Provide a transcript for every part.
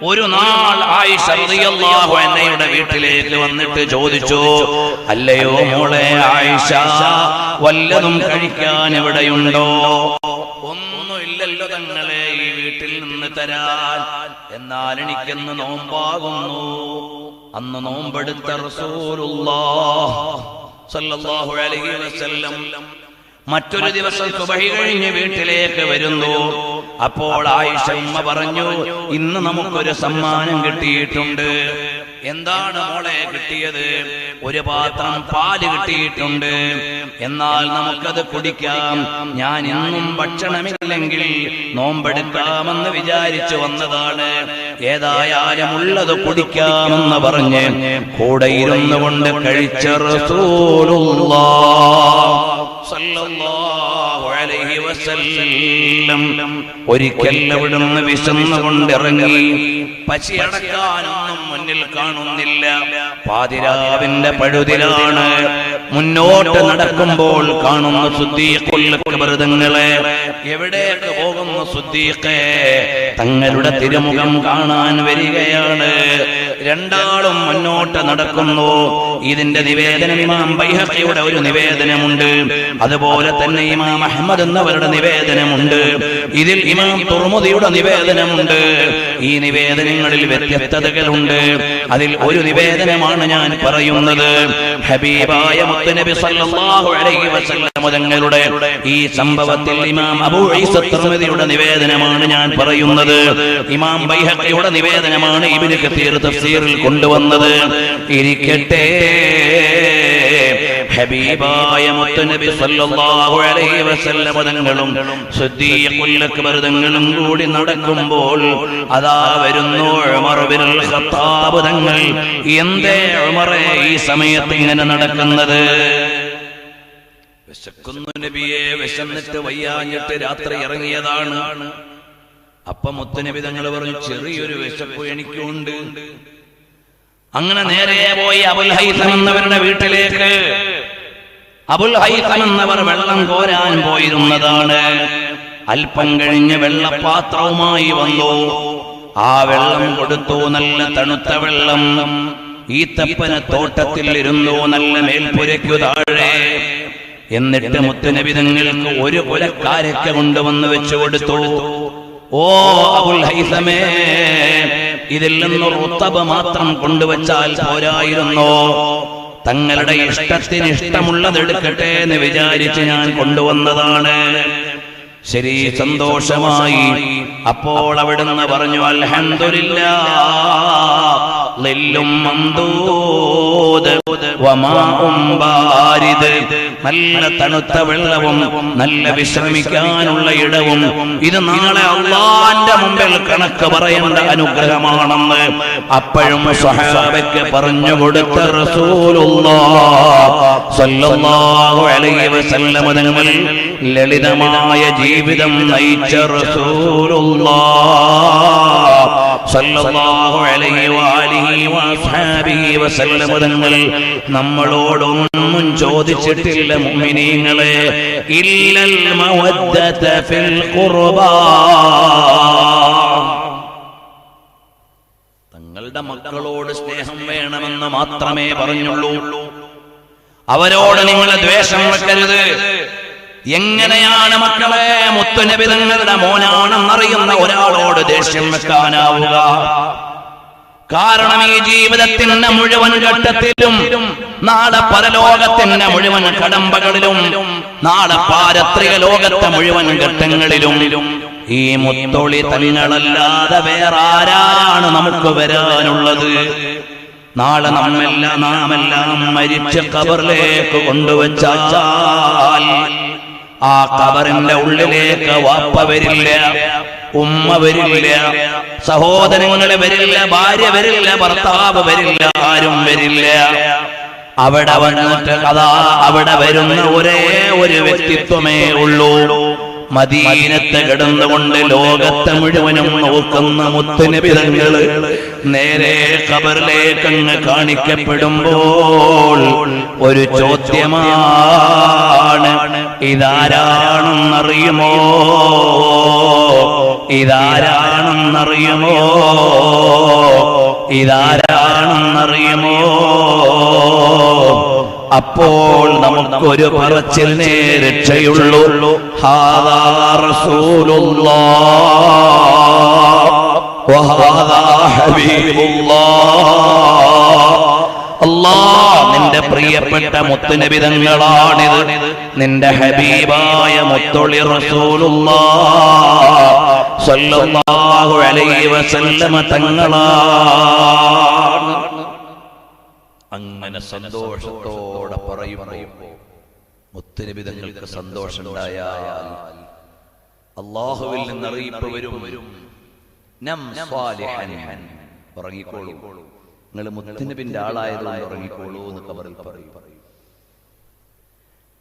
ഒരു നാൾ ആയിഷ റളിയല്ലാഹു അൻഹയുടെ വീട്ടിലേക്ക് വന്നിട്ട് ചോദിച്ചു, അല്ലയോ മോളെ ആയിഷ, വല്ലതും കഴിക്കാൻ എവിടെയുണ്ടോ? ഒന്നുമില്ലല്ലോ തങ്ങളെ ഈ വീട്ടിൽ നിന്ന് തരാൻ. എന്നാൽ എനിക്കെന്ന് നോമ്പാകുന്നു. അന്ന് നോമ്പെടുത്ത റസൂലുള്ളാഹ് സ്വല്ലല്ലാഹു അലൈഹി വസല്ലം മറ്റൊരു ദിവസം സുബഹി കഴിഞ്ഞ് വീട്ടിലേക്ക് വരുന്നു. അപ്പോൾ ആയിഷ ഉമ്മ പറഞ്ഞു, ഇന്ന് നമുക്കൊരു സമ്മാനം കിട്ടിയിട്ടുണ്ട്. എന്താണ് മോളെ കിട്ടിയത്? ഒരു പാത്രം പാല് കിട്ടിയിട്ടുണ്ട്. എന്നാൽ നമുക്കത് കുടിക്കാം. ഞാൻ ഇന്നും ഭക്ഷണമില്ലെങ്കിൽ നോമ്പെടുക്കാമെന്ന് വിചാരിച്ചു വന്നതാണ്. ഏതായാലും ഉള്ളത് കുടിക്കാമെന്ന് പറഞ്ഞ് കൂടെ ഇരുന്നു കൊണ്ട് കഴിച്ച റസൂലുള്ളാഹ് സല്ലല്ലാഹു അലൈഹി വസല്ലം ഒരിക്കൽ അവിടുന്ന് വിശന്നുകൊണ്ടിറങ്ങി. പശിയടക്കാനൊന്നും മുന്നിൽ കാണുന്നില്ല. പാതിരാവിന്റെ പഴുതിലാണ്. മുന്നോട്ട് നടക്കുമ്പോൾ കാണുന്ന സിദ്ദീഖുൽ അക്ബർ തങ്ങളെ. എവിടേക്ക് പോകുന്നു സിദ്ദീഖേ? തങ്ങളുടെ തിരുമുഖം കാണാൻ വരികയാണ്. രണ്ടാളും മുന്നോട്ട് നടക്കുന്നു. ഇതിന്റെ നിവേദനം ഇമാം ബൈഹഖിയുടെ ഒരു നിവേദനമുണ്ട്. അതുപോലെ തന്നെ ഇമാം അഹ്മദ് എന്നവരുടെ നിവേദനമുണ്ട്. ഇതിൽ ഇമാം തുർമുദിയുടെ നിവേദനമുണ്ട്. ഈ നിവേദനങ്ങളിൽ വ്യത്യസ്തതകളുണ്ട്. അതിൽ ഒരു നിവേദനമാണ് ഞാൻ പറയുന്നത്. ഹബീബായ മുത്തുനബി സല്ലല്ലാഹു അലൈഹി വസല്ലം തങ്ങളുടെ ഈ സംഭവത്തിൽ ഇമാം അബൂ ഈസ തുർമുദിയുടെ നിവേദനമാണ് ഞാൻ പറയുന്നത്. ഇമാം ബൈഹഖിയുടെ നിവേദനമാണ് ഇബ്നു കസീർ തഫ്സീറിൽ കൊണ്ടുവന്നത്. ഇരിക്കട്ടെ, ഹബീബായ മുത്തുനബി സല്ലല്ലാഹു അലൈഹി വസല്ലം തങ്ങളും സിദ്ദീഖുൽ അക്ബർ തങ്ങളും കൂടി നടക്കുമ്പോൾ അതാ വരുന്നു ഉമർ ഇബ്നുൽ ഖത്താബ് തങ്ങൾ. എന്തേ ഉമറേ ഈ സമയത്ത് ഇങ്ങനെ നടക്കുന്നത്? വിശക്കുന്നു നബിയെ, വിശന്നിട്ട് വയ്യാഞ്ഞിട്ട് രാത്രി ഇറങ്ങിയതാണ്. അപ്പൊ മുത്തുനബി തങ്ങൾ പറഞ്ഞു, ചെറിയൊരു വിശപ്പ് എനിക്കുണ്ട്. അങ്ങനെ നേരെ പോയി അബുൽ ഹൈസം എന്നവരുടെ വീട്ടിലേക്ക്. അബുൽ ഹൈസം എന്നവർ വെള്ളം കോരാൻ പോയിരുന്നതാണ്. അല്പം കഴിഞ്ഞ് വെള്ളപ്പാത്രവുമായി വന്നു. ആ വെള്ളം കൊടുത്തു. നല്ല തണുത്ത വെള്ളം. ഈത്തപ്പന തോട്ടത്തിൽ ഇരുന്നു, നല്ല മേൽപ്പുരയ്ക്കു താഴെ. എന്നിട്ട് മുത്തുനബി തങ്ങൾക്ക് ഒരു കുലക്കാരക്ക കൊണ്ടുവന്ന് വെച്ചു കൊടുത്തു. ഓ അബുൽ ഹൈസമേ, ഇതിൽ നിന്ന് റുത്തബ് മാത്രം കൊണ്ടുവച്ചാൽ പോരായിരുന്നോ? തങ്ങളുടെ ഇഷ്ടത്തിന് ഇഷ്ടമുള്ളത് എടുക്കട്ടെ എന്ന് വിചാരിച്ച് ഞാൻ കൊണ്ടുവന്നതാണ്. ശരി, സന്തോഷമായി. അപ്പോൾ അവിടുന്ന് പറഞ്ഞു, അൽഹംദുലില്ലാഹ്, ളില്ലും മംദൂദ് വമാഉം ബാരിദ്. നല്ല തണുത്ത വെള്ളവും നല്ല വിശ്രമിക്കാനുള്ള ഇടവും. ഇത് നാളെ അല്ലാഹുവിന്റെ മുമ്പിൽ കണക്ക് പറയേണ്ട അനുഗ്രഹമാണെന്ന് അപ്പോഴും സ്വഹാബയ്ക്ക് പറഞ്ഞു കൊടുത്ത റസൂലുള്ളാഹ് സ്വല്ലല്ലാഹു അലൈഹി വസല്ലം തങ്ങൾ ലളിതമായ ജീവിതം നയിച്ച റസൂലുള്ളാഹ് സ്വല്ലല്ലാഹു അലൈഹി വആലിഹി വഅസ്ഹാബിഹി വസല്ലം തങ്ങൾ നമ്മളോടൊന്നും ചോദിച്ചിട്ടില്ല മുഅ്മിനീങ്ങളെ, ഇല്ലൽ മവദ്ദത ഫിൽ ഖുർബാ. തങ്ങളുടെ മക്കളോട് സ്നേഹം വേണമെന്ന് മാത്രമേ പറഞ്ഞുള്ളൂ. അവരോട് നിങ്ങൾ ദ്വേഷം വെക്കരുത്. എങ്ങനെയാണ് മക്കളെ മുത്തുനബി തങ്ങളുടെ മോനാണെന്നറിയുന്ന ഒരാളോട് ദേഷ്യം വെക്കാനാവുക? കാരണം ഈ ജീവിതത്തിന്റെ മുഴുവൻ ഘട്ടത്തിലും, നാളെ പരലോകത്തിന്റെ മുഴുവൻ കടമ്പകളിലും, നാളെ പാരത്രിക ലോകത്തെ മുഴുവൻ ഘട്ടങ്ങളിലും ഈ മുത്തൊളി തങ്ങളല്ലാതെ വേറെ ആരാണ് നമുക്ക് വരാനുള്ളത്? നാളെ നാമെല്ലാം മരിച്ച ഖബറിലേക്ക് കൊണ്ടുവച്ചാൽ ആ ഖബറിന്റെ ഉള്ളിലേക്ക് വാപ്പ വരില്ല, ഉമ്മ വരില്ല, സഹോദരങ്ങളെ വരില്ല, ഭാര്യ വരില്ല, ഭർത്താവ് വരില്ല, ആരും വരില്ല. അവിടെ വന്നിട്ട് അവിടെ വരുന്ന ഒരേ ഒരു വ്യക്തിത്വമേ ഉള്ളൂ. മദീനത്ത് കിടന്നുകൊണ്ട് ലോകത്തെ മുഴുവനും നോക്കുന്ന മുത്തുനബി തങ്ങൾ നേരെ ഖബറിലേക്ക് അങ്ങ് കാണിക്കപ്പെടുമ്പോൾ ഒരു ചോദ്യമാണ്, ഇതാരാണെന്നറിയുമോ? ഇതാരാണെന്നറിയുമോ? ഇതാരാണെന്നറിയുമോ? അപ്പോൾ നമുക്കൊരു പറച്ചിലിനെ രക്ഷയുള്ളൂ. ഹാദാ റസൂലുള്ളാഹ് വഹാദാ ഹബീബുള്ളാഹ്. അല്ലാഹ് നിന്റെ പ്രിയപ്പെട്ട മുത്തുനബി തങ്ങളാണിത്, നിന്റെ ഹബീബായ മുത്തുളി റസൂലുള്ളാഹ് സ്വല്ലല്ലാഹു അലൈഹി വസല്ലമ തങ്ങളാണ്. അങ്ങനെ സന്തോഷത്തോടെ പറയുമ്പോൾ മുത്തുനബി തങ്ങൾക്ക് സന്തോഷമുണ്ടായാൽ അല്ലാഹുവിൽ നിന്ന് അറിയിപ്പ് വരും, നം സ്വാലിഹൻ, ഉറങ്ങിക്കോളൂ, നിങ്ങൾ മുത്തുനബിന്റെ ആളായതുകൊണ്ട് ഉറങ്ങിക്കോളൂ എന്ന് ഖബറിൽ പറയും.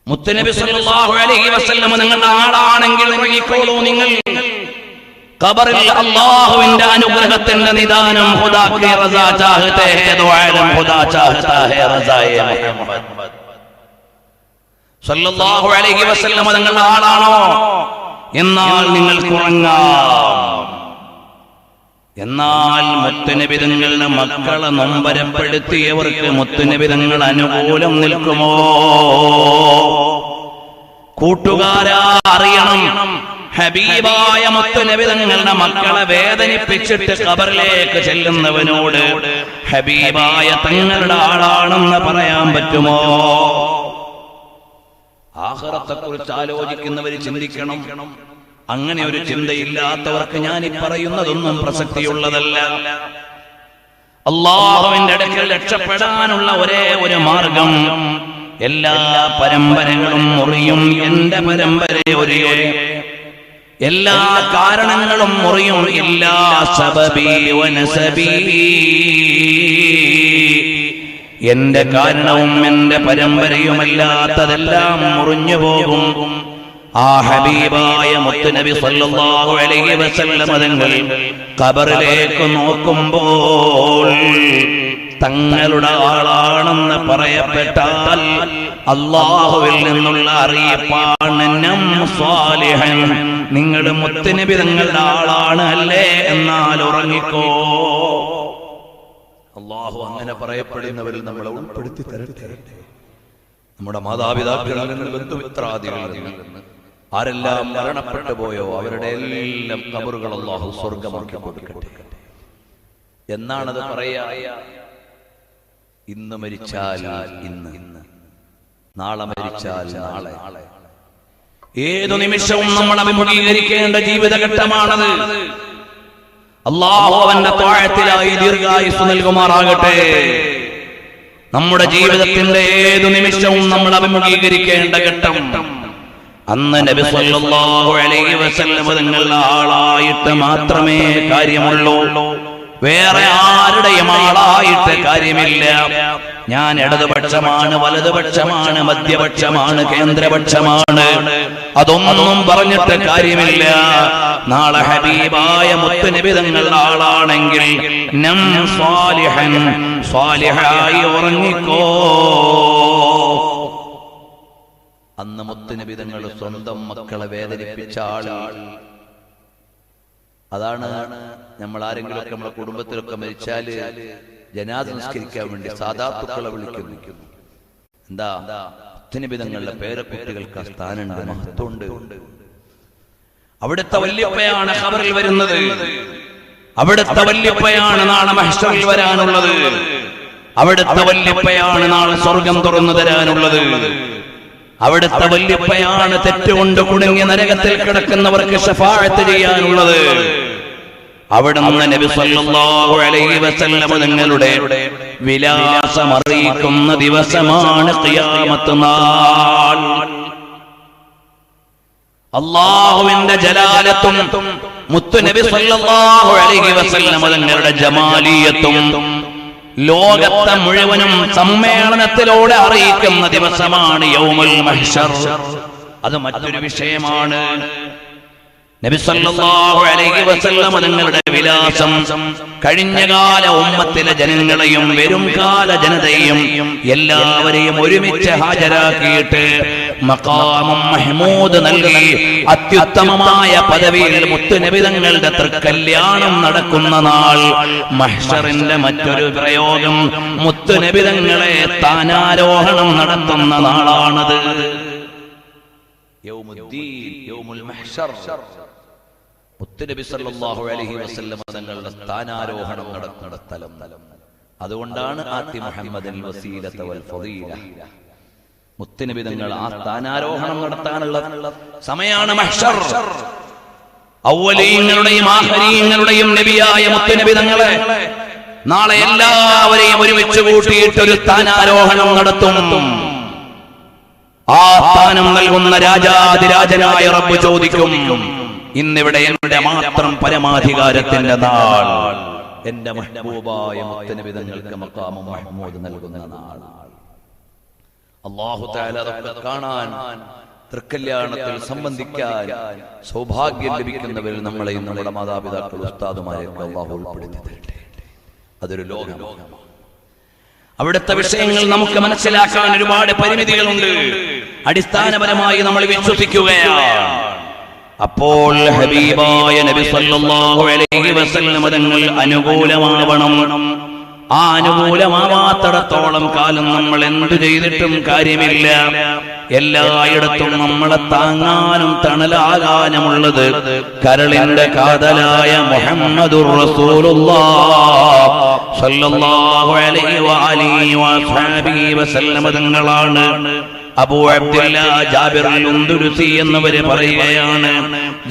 മുത്തുനബി സല്ലല്ലാഹു അലൈഹി വസല്ലം നിങ്ങളുടെ ആളാണെങ്കിൽ ഉറങ്ങിക്കോളൂ, നിങ്ങൾ ഖബറിൽ അല്ലാഹുവിന്റെ അനുഗ്രഹത്തിന്റെ നിദാനം ഖുദാ കി റസാ ചാഹത്തെ ഹേ ദോ ആലം ഖുദാ ചാഹതാ ഹേ റസായെ മുഹമ്മദ് സല്ലല്ലാഹു അലൈഹി വസല്ലം നിങ്ങളുടെ ആളാണോ? എന്നാൽ നിങ്ങൾക്ക് ഉറങ്ങാം. എന്നാൽ മുത്തുനബി തങ്ങളുടെ മക്കളെ നൊമ്പരപ്പെടുത്തിയവർക്ക് മുത്തുനബി തങ്ങൾ അനുകൂലം നിൽക്കുമോ? കൂട്ടുകാരാ, അറിയണം, ഹബീബായ മുത്തുനബി തങ്ങളുടെ മക്കളെ വേദനിപ്പിച്ചിട്ട് ഖബറിലേക്ക് ചെല്ലുന്നവനോട് ഹബീബായ തങ്ങളുടെ ആളാണെന്ന് പറയാൻ പറ്റുമോ? ആഖിറത്തെക്കുറിച്ച് ആലോചിക്കുന്നവർ ചിന്തിക്കണം. അങ്ങനെ ഒരു ചിന്തയില്ലാത്തവർക്ക് ഞാൻ ഈ പറയുന്നതൊന്നും പ്രസക്തിയുള്ളതല്ല. അല്ലാഹുവിന്റെ അടുക്കൽ രക്ഷപ്പെടാനുള്ള ഒരേ ഒരു മാർഗം, എല്ലാ പരമ്പരകളും മുറിയും, എന്റെ പരമ്പര ഒരേ, എല്ലാ കാരണങ്ങളും മുറിയും, ഇല്ലാ സബബി വനസബി, എന്റെ കാരണവും എന്റെ പരമ്പരയുമല്ലാത്തതെല്ലാം മുറിഞ്ഞു പോകും. ആ ഹബീബായ മുത്തുനബി സല്ലല്ലാഹു അലൈഹി വസല്ലം തങ്ങൾ ഖബറിലേക്ക് നോക്കുമ്പോൾ തങ്ങളുടെ ആളാണെന്ന് പറയപ്പെട്ടാൽ അല്ലാഹുവിൽ നിന്നുള്ള അറിയിപ്പാണ്, നം സ്വാലിഹൻ, നിങ്ങൾ മുത്തുനബി തങ്ങളുടെ ആളാണ് അല്ലേ, എന്നാൽ ഉറങ്ങിക്കോ. അല്ലാഹു അങ്ങനെ പറയപ്പെടുന്നവരിൽ നമ്മളെ ഉൾപ്പെടുത്തി തരട്ടെ. നമ്മുടെ മാതാപിതാക്കളിൽ നിന്ന്, ബന്ധുമിത്രാദികളിൽ നിന്ന് ആരെല്ലാം മരണപ്പെട്ടു പോയോ അവരുടെ എല്ലാം ഖബറുകൾ അല്ലാഹു സ്വർഗ്ഗമാക്കി കൊടുക്കട്ടെ. എന്നാണത് പറയാ? ഇന്ന് മരിച്ചാൽ ഇന്ന്, നാളെ മരിച്ചാൽ നാളെ. ഏതു നിമിഷവും നമ്മൾ അഭിമുഖീകരിക്കേണ്ട ജീവിതഘട്ടമാണത്. അല്ലാഹു അവന്റെ ത്വാഅത്തിലായി ദീർഘായുസ്സ് നൽകുമാറാകട്ടെ. നമ്മുടെ ജീവിതത്തിന്റെ ഏതു നിമിഷവും നമ്മൾ അഭിമുഖീകരിക്കേണ്ട ഘട്ടം. അന്ന് നബി സല്ലല്ലാഹു അലൈഹി വസല്ലം തങ്ങളുടെ ആളായിട്ട് മാത്രമേ കാര്യമുള്ളൂ, വേറെ ആരുടെയും ആളായിട്ട് കാര്യമില്ല. ഞാൻ ഇടതുപക്ഷമാണ്, വലതുപക്ഷമാണ്, മധ്യപക്ഷമാണ്, കേന്ദ്രപക്ഷമാണ്, അതൊന്നും പറഞ്ഞിട്ട് കാര്യമില്ല. നാളെ ഹബീബായ മുത്തുനബി തങ്ങളുടെ ആളാണെങ്കിൽ നം സ്വാലിഹൻ, സ്വാലിഹായി ഉറങ്ങിക്കോ. അന്ന് മുത്തുനബി തങ്ങൾ സ്വന്തം മക്കളെ വേദനിപ്പിച്ച ആൾ. അതാണ് നമ്മൾ ആരെങ്കിലുമൊക്കെ നമ്മുടെ കുടുംബത്തിലൊക്കെ മരിച്ചാല് ജനാസ നിസ്കരിക്കാൻ വേണ്ടി സാദാത്തുക്കളെ വിളിക്കുന്നു. എന്താ? മുത്തുനബി തങ്ങളുടെ പേരക്കുട്ടികൾക്ക് സ്ഥാനമുണ്ട്, മഹത്വമുണ്ട്. അവിടുത്തെ വല്യപ്പയാണ് ഖബറിൽ വരുന്നത്, അവിടുത്തെ വല്യപ്പയാണ് നാളെ മഹ്ശറിൽ വരാനുള്ളത്, അവിടുത്തെ വല്യപ്പയാണ് നാളെ സ്വർഗം തുറന്നു തരാനുള്ളത്, അവിടുത്തെ വല്യപ്പയാണ് തെറ്റുകൊണ്ട് കുടുങ്ങിയ നരകത്തിൽ കിടക്കുന്നവർക്ക് ശഫാഅത്ത് ചെയ്യാനുള്ളത്. അവിടുന്ന് നബി സല്ലല്ലാഹു അലൈഹി വസല്ലം തങ്ങളുടെ വിലാസം അറിയിക്കുന്ന ദിവസമാണ് ഖിയാമത്ത് നാൾ. അല്ലാഹുവിന്റെ ജലാലത്തും മുത്തുനബി സല്ലല്ലാഹു അലൈഹി വസല്ലം തങ്ങളുടെ ജമാലിയത്തും ലോകത്തെ മുഴുവനും സമ്മേളനത്തിലൂടെ അറിയിക്കുന്ന ദിവസമാണ് യൗമുൽ മഹ്ശർ. അത് മറ്റൊരു വിഷയമാണ്. നബി സല്ലല്ലാഹു അലൈഹി വസല്ലം തങ്ങളുടെ വിലാസം കഴിഞ്ഞകാല ഉമ്മത്തിലെ ജനങ്ങളെയും വരും കാല ജനതയെയും എല്ലാവരെയും ഒരുമിച്ച് ഹാജരാക്കിയിട്ട് മഖാമും മഹ്മൂദ് നൽകി അത്യുത്തമമായ പദവിയിൽ മുത്തുനബി തങ്ങളുടെ തൃക്കല്യാണം നടക്കുന്ന നാൾ. മഹ്ശറിന്റെ മറ്റൊരു പ്രയോഗം മുത്തുനബി തങ്ങളെ സ്ഥാനാരോഹണം നടത്തുന്ന നാളാണത്. യൗമുൽ മഹ്ശർ, മുത്തുനബി സല്ലല്ലാഹു അലൈഹി വസല്ലം തങ്ങളുടെ സ്ഥാനാരോഹണം നടക്കുന്ന സ്ഥലം. അതുകൊണ്ടാണ് ആത്തി മുഹമ്മദിൽ വസീലത വൽ ഫളീല, മുത്തുനബി തങ്ങൾ ആ സ്ഥാനാരോഹണം നടത്താനുള്ള സമയമാണ് മഹ്ശർ. അവ്വലീങ്ങളുടെയും ആഖിരീങ്ങളുടെയും നബിയായ മുത്തുനബി തങ്ങളെ നാളെ എല്ലാവരെയും ഒരുമിച്ച് കൂട്ടിയിട്ട് ഒരു സ്ഥാനാരോഹണം നടത്തും. ആ സ്ഥാനം നൽകുന്ന രാജാതിരാജനായ റബ്ബ് ചോദിക്കും, ഇന്നിവിടെ എന്റെ മാത്രം പരമാധികാരത്തിന്റെ നാൾ, എന്റെ മഹ്ബൂബായ മുത്തുനബി തങ്ങൾക്ക് മഖാമും മഹ്മൂദ് നൽകുന്ന നാൾ. അല്ലാഹു തആല അതൊക്കെ കാണാൻ, തൃക്കല്യാണത്തിൽ സംബന്ധിക്കാൻ സൗഭാഗ്യം ലഭിക്കുന്നവരിൽ നമ്മളെയും നമ്മുടെ മാതാപിതാക്കൾ ഉസ്താദുമാരെയൊക്കെ അല്ലാഹു ഉൾപ്പെടുത്തി തരട്ടെ. അതൊരു ലോകമാണ്. അവിടുത്തെ വിഷയങ്ങൾ നമുക്ക് മനസ്സിലാക്കാൻ ഒരുപാട് പരിമിതികളുണ്ട്. അടിസ്ഥാനപരമായി നമ്മൾ വിശ്വസിക്കുകയാണ്. അപ്പോൾ ഹബീബായ നബി സല്ലല്ലാഹു അലൈഹി വസല്ലം തങ്ങൾ അനുകൂലമാവണം. ആ അനുകൂലമാവാത്തിടത്തോളം കാലം നമ്മൾ എന്തു ചെയ്തിട്ടും കാര്യമില്ല. എല്ലായിടത്തും നമ്മളെ താങ്ങാനും തണലാകാനുമുള്ളത് കരളിന്റെ കാതലായ മുഹമ്മദുർ റസൂലുള്ളാഹ് സല്ലല്ലാഹു അലൈഹി വഅലിഹി വസഹബിഹി വസല്ലം തങ്ങളാണ്. അബൂ അബ്ദുല്ലാ ജാബിർ അൽ-ഉന്ദുരുസി എന്നവര് പറയുകയാണ്,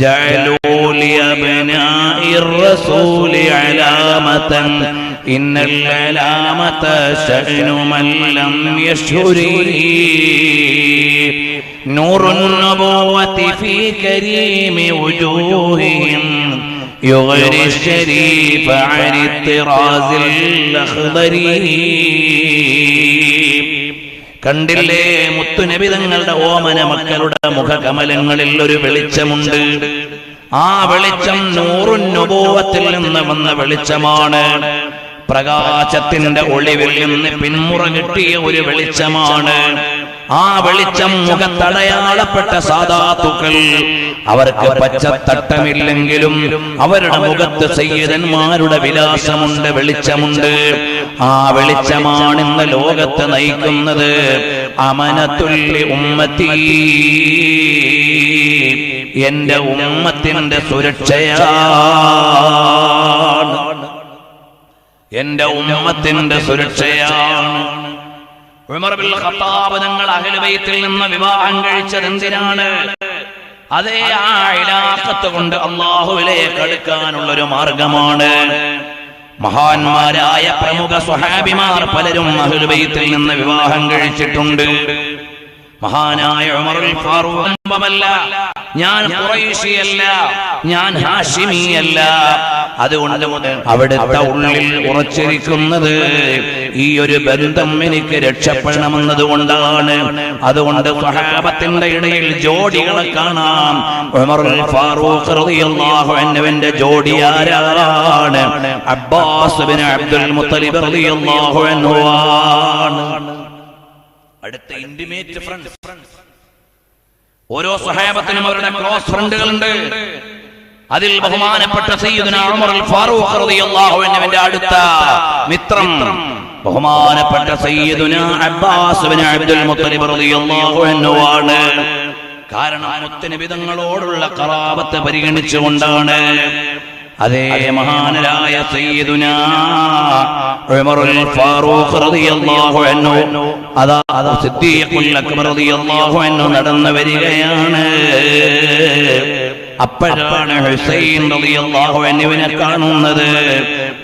ജഅലൂ ലി അബ്നാഇർ റസൂലി അലാമതൻ ഇന്നൽ അലാമത ശഅനു മൻ ലം യശ്ഹുരി നൂറുൻ നബുവതി ഫീ കരീമി വുജൂഹിഹിം യുഗ്രി ശരീഫ അനി തിറാസിൽ അഖ്ദരി. കണ്ടില്ലേ, മുത്തുനബി തങ്ങളുടെ ഓമന മക്കളുടെ മുഖകമലങ്ങളിൽ ഒരു വെളിച്ചമുണ്ട്. ആ വെളിച്ചം നൂറുൻ നുബുവത്തിൽ നിന്ന് വന്ന വെളിച്ചമാണ്. പ്രകാശത്തിന്റെ ഒളിവിൽ നിന്ന് പിന്മുറ കിട്ടിയ ഒരു വെളിച്ചമാണ്. ആ വെളിച്ചം മുഖത്തടയാളപ്പെട്ട സാദാത്തുക്കൾ, അവർക്ക് പച്ചത്തട്ടമില്ലെങ്കിലും അവരുടെ മുഖത്ത് സയ്യിദന്മാരുടെ വിലാസമുണ്ട്, വെളിച്ചമുണ്ട്. ആ വെളിച്ചമാണ് ഇന്ന് ലോകത്തെ നയിക്കുന്നത്. അമനത്തുല്ലി ഉമ്മത്തി, എന്റെ ഉമ്മത്തിന്റെ സുരക്ഷയാണ്, എന്റെ ഉമ്മത്തിന്റെ സുരക്ഷയാണ്. ഉമർ ബിൻ ഖത്താബ് തങ്ങൾ അഹ്ലു ബൈത്തിൽ നിന്ന് വിവാഹം കഴിച്ചത് എന്തിനാണ്? അതേ ആ ഇലാഖത്ത് കൊണ്ട് അല്ലാഹുവിലേക്ക് അടുക്കാനുള്ള ഒരു മാർഗമാണ്. മഹാന്മാരായ പ്രമുഖ സ്വഹാബിമാർ പലരും അഹ്ലു ബൈത്തിൽ നിന്ന് വിവാഹം കഴിച്ചിട്ടുണ്ട്. മഹാനായ ഉമറുൽ ഫാറൂഖ് അല്ല, ഞാൻ ഖുറൈശിയല്ല, ഞാൻ ഹാഷിമിയല്ല. അതുകൊണ്ട് അവിടുത്തെ ഉള്ളിൽ ഉറച്ചിരിക്കുന്നത് ഈ ഒരു ബന്ധം എനിക്ക് രക്ഷപ്പെടണമെന്നതുകൊണ്ടാണ്. അതുകൊണ്ട് സ്വഹാബത്തിന്റെ ഇടയിൽ ജോഡികളെ കാണാം. ഉമറുൽ ഫാറൂഖ് റളിയല്ലാഹു അൻഹുവിന്റെ ജോഡി ആരാണ്? അബ്ബാസ് ബിൻ അബ്ദുൽ മുത്തലിബ് റളിയല്ലാഹു അൻഹു ആണ്. അടുത്ത ഇന്റിമേറ്റ് ഫ്രണ്ട്സ്. ഓരോ സ്വഹാബത്തിനും അവരുടെ ക്ലോസ് ഫ്രണ്ടുകളുണ്ട്. അതിൽ ബഹുമാനപ്പെട്ട സയ്യിദുനാ ഉമറുൽ ഫാറൂഖ് റളിയല്ലാഹു അൻഹുവിന്റെ അടുത്ത മിത്രം ബഹുമാനപ്പെട്ട സയ്യിദുനാ അബ്ബാസ് ബിൻ അബ്ദുൽ മുത്തലിബ് റളിയല്ലാഹു അൻഹു ആണ്. കാരണം മുത്തുനബി തങ്ങളോടുള്ള ഖറാബത്ത് പരിഗണിച്ചുകൊണ്ടാണ്. അതേ മഹാനരായ സയ്യിദുനാ ഉമറുൽ ഫാറൂഖ് റളിയല്ലാഹു അൻഹു അതാ സിദ്ദീഖുൽ അക്ബർ റളിയല്ലാഹു അൻഹു നടന്നു വരികയാണ്. അപ്പോഴാണ് ഹുസൈൻ റളിയല്ലാഹു അൻഹുവിനെ കാണുന്നത്.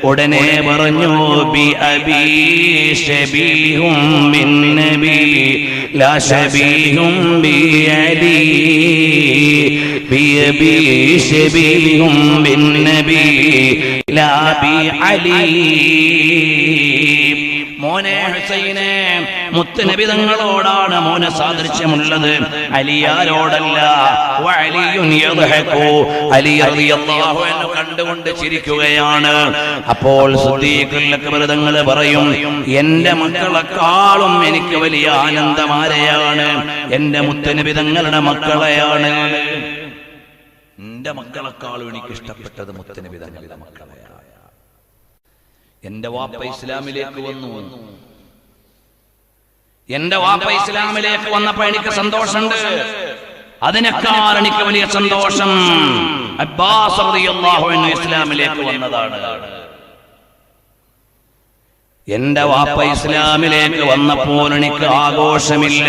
ഉടനെ പറഞ്ഞു, ബി അബീ ശബീഹും ബിൻ നബി ലാ ശബീഹും ബി അലി, ബി അബീ ശബീഹും ബിൻ നബി ലാ ബി അലി. മോനെ ഹുസൈനെ, മുത്തുനബി തങ്ങളോടാണ് മോനെ സാദൃശ്യമുള്ളത്, അലിയാരോടല്ല. അലി റളിയല്ലാഹു അൻഹു കണ്ടുകൊണ്ട് ചിരിക്കുകയാണ്. അപ്പോൾ സിദ്ദീഖുൽ അക്ബർ തങ്ങൾ പറയും, എന്റെ മക്കളെക്കാളും എനിക്ക് വലിയ ആനന്ദമാരെയാണ് എന്റെ മുത്തുനബി തങ്ങളുടെ മക്കളെയാണ്. എന്റെ മക്കളെക്കാളും എനിക്ക് ഇഷ്ടപ്പെട്ടത് മുത്തുനബി തങ്ങളുടെ മക്കളെയാണ്. എന്റെ വാപ്പ ഇസ്ലാമിലേക്ക് വന്നു. എന്റെ വാപ്പ ഇസ്ലാമിലേക്ക് വന്നപ്പോ എനിക്ക് സന്തോഷമുണ്ട്. അതിനേക്കാൾ എനിക്ക് വലിയ സന്തോഷം അബ്ബാസ് റളിയല്ലാഹു അൻഹു ഇസ്ലാമിലേക്ക് വന്നതാണ്. എന്റെ വാപ്പ ഇസ്ലാമിലേക്ക് വന്നപ്പോൾ എനിക്ക് ആഘോഷമില്ല.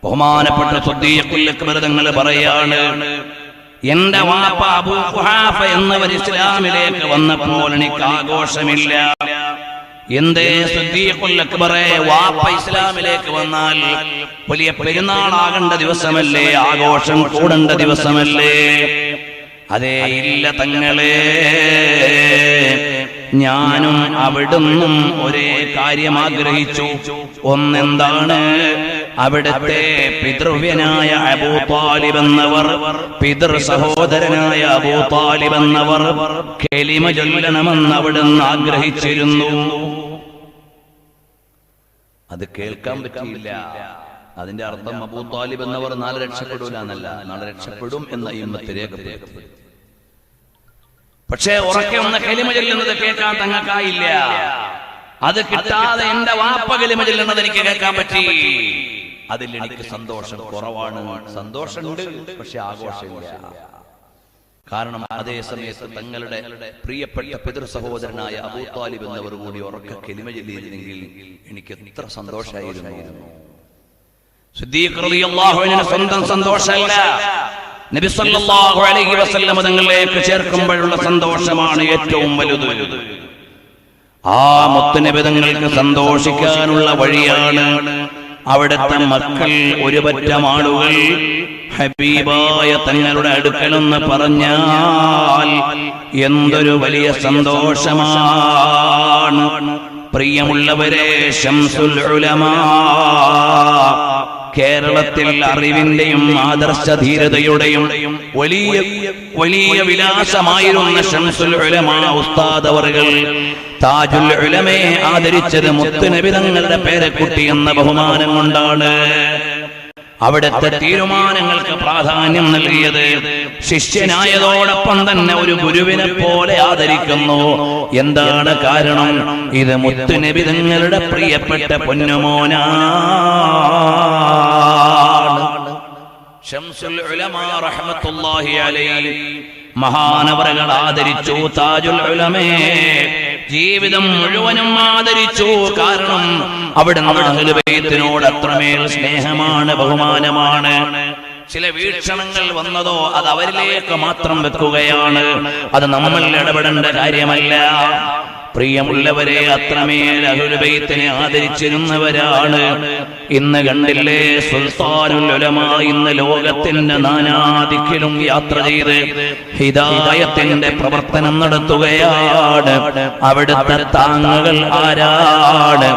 ബഹുമാനപ്പെട്ട സിദ്ദീഖുൽ അക്ബർ തങ്ങൾ പറയാണ്, എന്റെ വാപ്പ അബൂ ഖുഹാഫ എന്നവർ ഇസ്ലാമിലേക്ക് വന്നപ്പോൾ എനിക്ക് ആഘോഷമില്ല. എന്തേ സിദ്ദീഖുൽ അക്ബറെ, വാപ്പ ഇസ്ലാമിലേക്ക് വന്നാൽ വലിയ പെരുന്നാളാകേണ്ട ദിവസമല്ലേ, ആഘോഷം കൂടേണ്ട ദിവസമല്ലേ? അതേ ഇല്ല തങ്ങളെ, ഞാനും അവിടുന്നും ഒരേ കാര്യം ആഗ്രഹിച്ചു. ഒന്നെന്താണ്, അവിടുത്തെ പിതൃവ്യനായ അബൂ താലിബ് എന്നവർ, പിതൃ സഹോദരനായ അബൂ താലിബ് എന്നവർ കലിമ ചൊല്ലണമെന്ന് അവിടുന്ന് ആഗ്രഹിച്ചിരുന്നു. അത് കേൾക്കാൻ പറ്റിയില്ല. അതിന്റെ അർത്ഥം അബൂ താലിബ് എന്നവർ നാളെ രക്ഷപ്പെടൂല എന്നല്ല, നാളെ രക്ഷപ്പെടും എന്ന ഇമ്മത്ത് രേഖപ്പെടുത്തി. പക്ഷേ ഉറക്കെ ഒന്ന് കലിമ ചൊല്ലുന്നത് കേൾക്കാൻ തങ്ങൾക്കായില്ല. അത് കിട്ടാതെ എന്റെ വാപ്പ കലിമ ചൊല്ലുന്നത് എനിക്ക് കേൾക്കാൻ പറ്റി. അതിൽ എനിക്ക് സന്തോഷം കുറവാണ്. സന്തോഷമുണ്ട്, പക്ഷെ ആഘോഷമില്ല. കാരണം അതേ സമയത്ത് തങ്ങളുടെ പ്രിയപ്പെട്ട പിതൃ സഹോദരനായ അബൂ താലിബ് എന്നവർ കൂടി ഉറക്കെ കലിമ ചൊല്ലിയിരുന്നെങ്കിൽ എനിക്ക് എത്ര സന്തോഷമായിരുന്നു. സിദ്ദീഖ് റളിയല്ലാഹു അൻഹു സ്വന്തം സന്തോഷമല്ല, നബി സല്ലല്ലാഹു അലൈഹി വസല്ലം തങ്ങളിലേക്ക് ചേർക്കുമ്പോഴുള്ള സന്തോഷമാണ് ഏറ്റവും വലുത്. ആ മുത്തുനബി തങ്ങൾക്ക് സന്തോഷിക്കാനുള്ള വഴിയാണ് അവിടുത്തെ മക്കൾ ഒരു പറ്റം ആളുകൾ ഹബീബായ തങ്ങളുടെ അടുക്കലെന്ന് പറഞ്ഞാൽ എന്തൊരു വലിയ സന്തോഷമാണ്. പ്രിയമുള്ളവരെ, ശംസുൽ ഉലമാ, കേരളത്തിൽ അറിവിന്റെയും ആദർശധീരതയുടെയും വലിയ വലിയ വിലാസമായിരുന്ന ശംസുൽ ഉലമാ ഉസ്താദ് അവറുകൾ താജുൽ ഉലമയെ ആദരിച്ചത് മുത്തുനബി തങ്ങളുടെ പേരക്കുട്ടി എന്ന ബഹുമാനം കൊണ്ടാണ്. അവിടുത്തെ തീരുമാനങ്ങൾക്ക് പ്രാധാന്യം നൽകിയത് ശിഷ്യനായതോടൊപ്പം തന്നെ ഒരു ഗുരുവിനെ പോലെ ആദരിക്കുന്നു. എന്താണ് കാരണം? ഇത് മുത്തുനബി തങ്ങളുടെ പ്രിയപ്പെട്ട പൊന്നുമോനാണ്. ശംസുൽ ഉലമാ റഹ്മത്തുള്ളാഹി അലൈഹി മഹാനവറുകൾ ആദരിച്ചു താജുൽ ഉലമയെ. ജീവിതം മുഴുവനും ആദരിച്ചു. കാരണം അവിടുന്ന് അഹ്ലു ബൈത്തിനോട് അത്രമേൽ സ്നേഹമാണ്, ബഹുമാനമാണ്. ചില വീക്ഷണങ്ങൾ വന്നതോ അത് അവരിലേക്ക് മാത്രം വെക്കുകയാണ്. അത് നമ്മൾ ഇടപെടേണ്ട കാര്യമല്ല. പ്രിയമുള്ളവരെ, അത്രമേൽ അഹ്ലു ബൈത്തിനെ ആദരിച്ചിരുന്നവരാണ്. ഇന്ന് കണ്ടില്ലേ സുൽത്താനുൽ ഉലമാ ഇന്ന് ലോകത്തിന്റെ നാനാദിക്കിലും യാത്ര ചെയ്ത് ഹിദായത്തിന്റെ പ്രവർത്തനം നടത്തുകയാണ്. അവിടുത്തെ താങ്ങുകൾ ആരാണ്?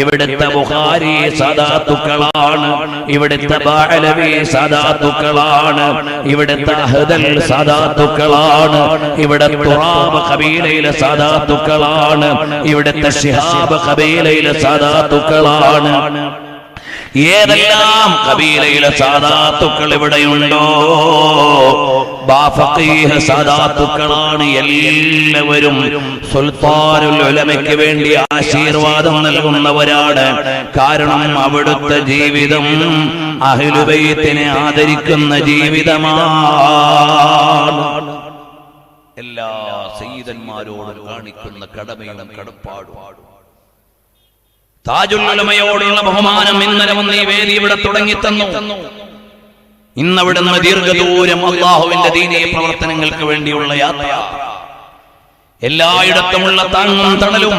ഇവിടുത്തെ ബുഖാരി സദാത്തുക്കളാണ്, ഇവിടുത്തെ ബഅലവി സദാത്തുക്കളാണ്, ഇവിടുത്തെ അഹ്ദൽ സദാത്തുക്കളാണ്, ഇവിടെ തുറാബ് ഖബീലയിലെ സദാത്തുക്കളാണ്, ഇവിടുത്തെ ശിഹാബ് ഖബീലയിലെ സദാത്തുക്കളാണ്. ഏതെല്ലാം ഖബീലയിലെ സാദാത്തുക്കൾ ഇവിടെയുണ്ടോ, ബാഫഖീഹ് സാദാത്തുക്കളാണ്. എല്ലാവരും സുൽത്താനുൽ ഉലമയ്ക്ക് വേണ്ടി ആശീർവാദം നൽകുന്നവരാണ്. കാരണം അവിടുത്തെ ജീവിതം അഹ്ലു ബൈത്തിനെ ആദരിക്കുന്ന ജീവിതമാണ്. എല്ലാ സയ്യിദന്മാരോടും കാണിക്കുന്ന കടമയും കടപ്പാടും. താജുൽ ഉലമയോടുള്ള ബഹുമാനം ഇന്നലെ വന്ന് ഈ വേദി ഇവിടെ തുടങ്ങി തന്നു. ഇന്നവിടുന്ന് ദീർഘദൂരം അല്ലാഹുവിന്റെ ദീനീയ പ്രവർത്തനങ്ങൾക്ക് വേണ്ടിയുള്ള യാത്ര. എല്ലായിടത്തുമുള്ള താങ്ങും തണലും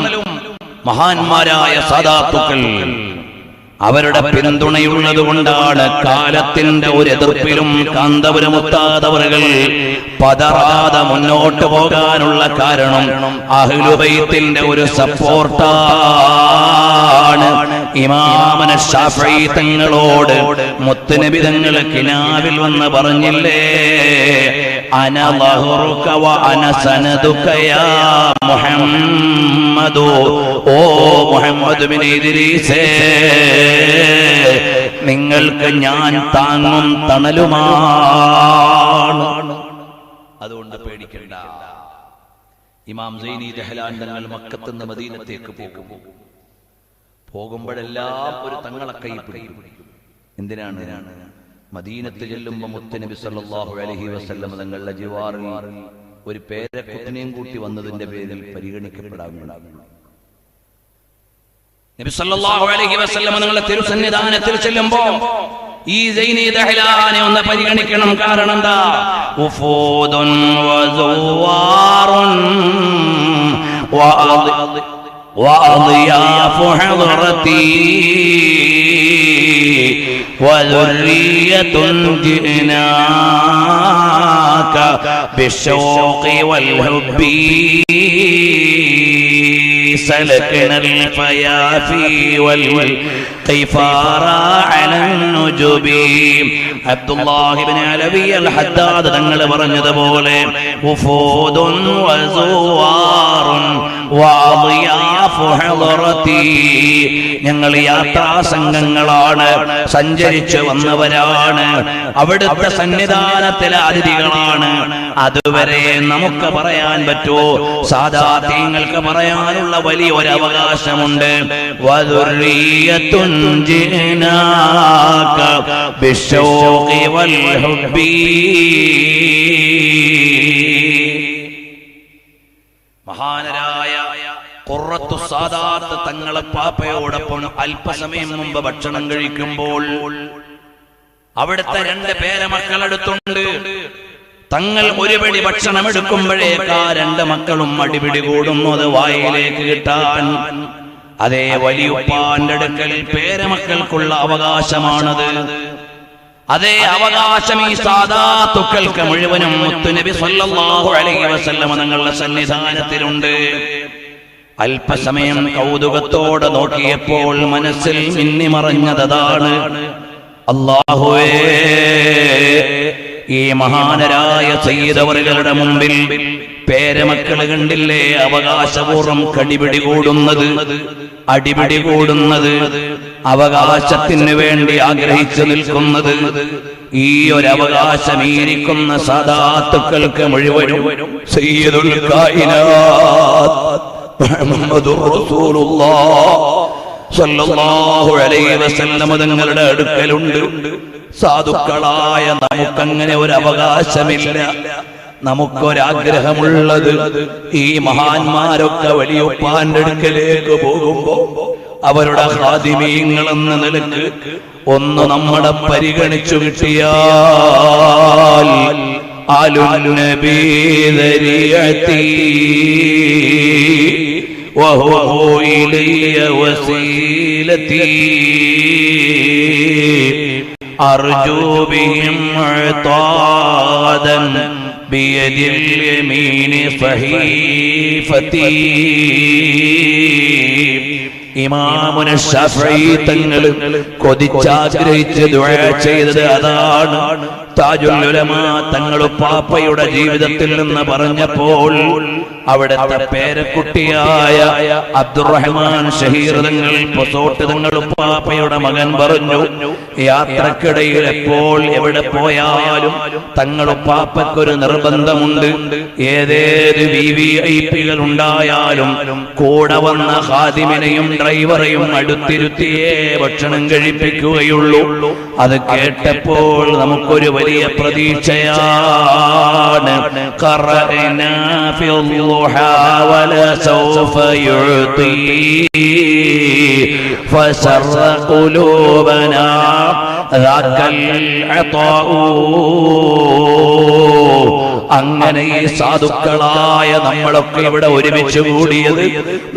മഹാന്മാരായ സാദാത്തുക്കൾ. അവരുടെ പിന്തുണയുള്ളത് കൊണ്ടാണ് കാലത്തിന്റെ ഒരു എതിർപ്പിലും കാന്തപുരമുത്താതവറുകൾ പതറാതെ മുന്നോട്ട് പോകാനുള്ള കാരണം അഹ്ലുബൈത്തിന്റെ ഒരു സപ്പോർട്ടാണ്. ഇമാമന ശാഫഈ തങ്ങളോട് മുത്തുനബി തങ്ങൾ കിനാവിൽ വന്ന് പറഞ്ഞില്ലേ, അന ലഹുറുക വ അന സനദുക യാ മുഹമ്മദു, ഓ മുഹമ്മദ് ബിൻ ഇദ്രീസേ, നിങ്ങൾക്ക് ഞാൻ താങ്ങും തണലുമാണ്. അതുകൊണ്ട് പേടിക്കണ്ട. ഇമാം സൈനി ദഹ്ലാൻ തങ്ങൾ മക്കത്ത് നിന്ന് മദീനത്തേക്ക് പോകുമ്പോഴെല്ലാം ഒരു തങ്ങളെ കൈ പിടിക്കും. എന്തിനാണ്? മദീനത്ത് ചെല്ലുമ്പോ മുത്തുനബി സല്ലല്ലാഹു അലൈഹി വസല്ലം തങ്ങളുടെ ജിവാറിൽ ഒരു പേരക്കുട്ടിനെയും കൂട്ടി വന്നതിന്റെ പേരിൽ പരിഗണിക്കപ്പെടാവുന്നതാണ്. നബി സല്ലല്ലാഹു അലൈഹി വസല്ലം തങ്ങളുടെ തിരുസന്നിധാനത്തിൽ ചെല്ലുമ്പോ ഈ സൈനി ദഹ്ലാനെ ഒന്ന് പരിഗണിക്കണം. കാരണം എന്താ? ഉഫൂദുൻ വസുവാറുൻ وأضياف حضرتي وذرية جئناك بالشوق والحب سلكنا الفيافي والقفار على النجب. അബ്ദുല്ലാഹി ഇബ്നു അലവി അൽ ഹദ്ദാദ് തങ്ങൾ പറഞ്ഞതുപോലെ ഉഫൂദുൻ വസുവാറുൻ വഅദിയാഫു ഹളറതി, ഞങ്ങൾ യാത്രാ സംഘങ്ങളാണ്, സഞ്ചരിച്ചു വന്നവരാണ്, അവിടുത്തെ സന്നിധാനത്തിലെ അതിഥികളാണ്. അതുവരെ നമുക്ക് പറയാൻ പറ്റുമോ? സാദാത്യങ്ങൾക്ക് പറയാനുള്ള വലിയ ഒരു അവകാശമുണ്ട്. വദുർരിയത്തുൻ ജിനാക ബിശ്ശൗഖി വൽ ഹുബ്ബി. മഹാനരായ ഖുർറത്തു സാദാത്ത് തങ്ങളെ പാപ്പയോടൊപ്പം അല്പസമയം മുമ്പ് ഭക്ഷണം കഴിക്കുമ്പോൾ അവിടുത്തെ രണ്ട് പേരമക്കളെടുത്തുണ്ട്. തങ്ങൾ ഒരു പിടി ഭക്ഷണം എടുക്കുമ്പോഴേക്കാ രണ്ട് മക്കളും അടിപിടി കൂടുന്നത് വായിലേക്ക് കിട്ടാൻ. അതേ വലിയുപ്പാന്റെ അടുക്കൽ പേരമക്കൾക്കുള്ള അവകാശമാണത്. അതേ അവകാശം ഈ സാദാത്തുക്കൾക്ക് മുഴുവനും മുത്തുനബി സല്ലല്ലാഹു അലൈഹി വസല്ലം തങ്ങളുടെ സന്നിധാനത്തിലുണ്ട്. അല്പസമയം കൗതുകത്തോടെ നോക്കിയപ്പോൾ മനസ്സിൽ മിന്നിമറഞ്ഞതാണ്, അല്ലാഹുവേ, ഈ മഹാനരായ സയ്യിദവറുകളുടെ മുമ്പിൽ പേരമക്കള് കണ്ടില്ലേ അവകാശപൂർവം കടിപിടി കൂടുന്നത്, അടിപിടി കൂടുന്നത്, അവകാശത്തിന് വേണ്ടി ആഗ്രഹിച്ചു നിൽക്കുന്നത്. ഈ ഒരു അവകാശം ഇരിക്കുന്ന സാദാത്തുക്കൾക്ക് മുഴുവനും സയ്യിദുൽ കായിനാത്ത് മുഹമ്മദുർ റസൂലുള്ളാഹ് സല്ലല്ലാഹു അലൈഹി വസല്ലം തങ്ങളുടെ അടുക്കലുണ്ട്. സാധുക്കളായ നമുക്കങ്ങനെ ഒരു അവകാശമില്ല. നമുക്കൊരാഗ്രഹമുള്ളത് ഈ മഹാന്മാരൊക്കെ വലിയുപ്പാന്റെ അടുക്കലേക്ക് പോകുമ്പോ അവരുടെ ഖാദിമീങ്ങളെന്ന നിലക്ക് ഒന്ന് നമ്മളെ പരിഗണിച്ചു കിട്ടിയാൽ ആലുന്നബി ദരിയതി വഹു ഇലയ്യ വസീലതി അർജു ബിഹിം അതാദൻ ബിയദിൽ യമീനി സഹീഫതി. ഇമാമുന ശാഫഈ തങ്ങൾ കൊതിച്ചാഗ്രഹിച്ച് ദുആ ചെയ്തത് അതാണ്. താജുൽ ഉലമാ തങ്ങൾ പാപ്പയുടെ ജീവിതത്തിൽ നിന്ന് പറഞ്ഞപ്പോൾ അവിടുത്തെ പേരക്കുട്ടിയായ അബ്ദുറഹ്മാൻ ഷഹീർ തങ്ങൾ പൊസോട്ട് തങ്ങൾ പാപ്പയുടെ മകൻ പറഞ്ഞു, യാത്രക്കിടയിൽ എപ്പോൾ എവിടെ പോയാലും തങ്ങൾ പാപ്പയ്ക്കൊരു നിർബന്ധമുണ്ട്, ഏതേത് വിവിഐപികൾ ഉണ്ടായാലും കൂടെ വന്ന ഖാദിമിനെയും ഡ്രൈവറെയും അടുത്തിരുത്തിയേ ഭക്ഷണം കഴിപ്പിക്കുകയുള്ളൂ. അത് കേട്ടപ്പോൾ നമുക്കൊരു വലിയ പ്രതീക്ഷയാണ്. ഖറഅനാ ഫിൽ ളുഹാ വലാ സൗഫ യുഅതി ഫസറ ഖുലൂബനാ ذاك العطاء അങ്ങനെ ഈ സാധുക്കളായ നമ്മളൊക്കെ ഇവിടെ ഒരുമിച്ച് കൂടിയത്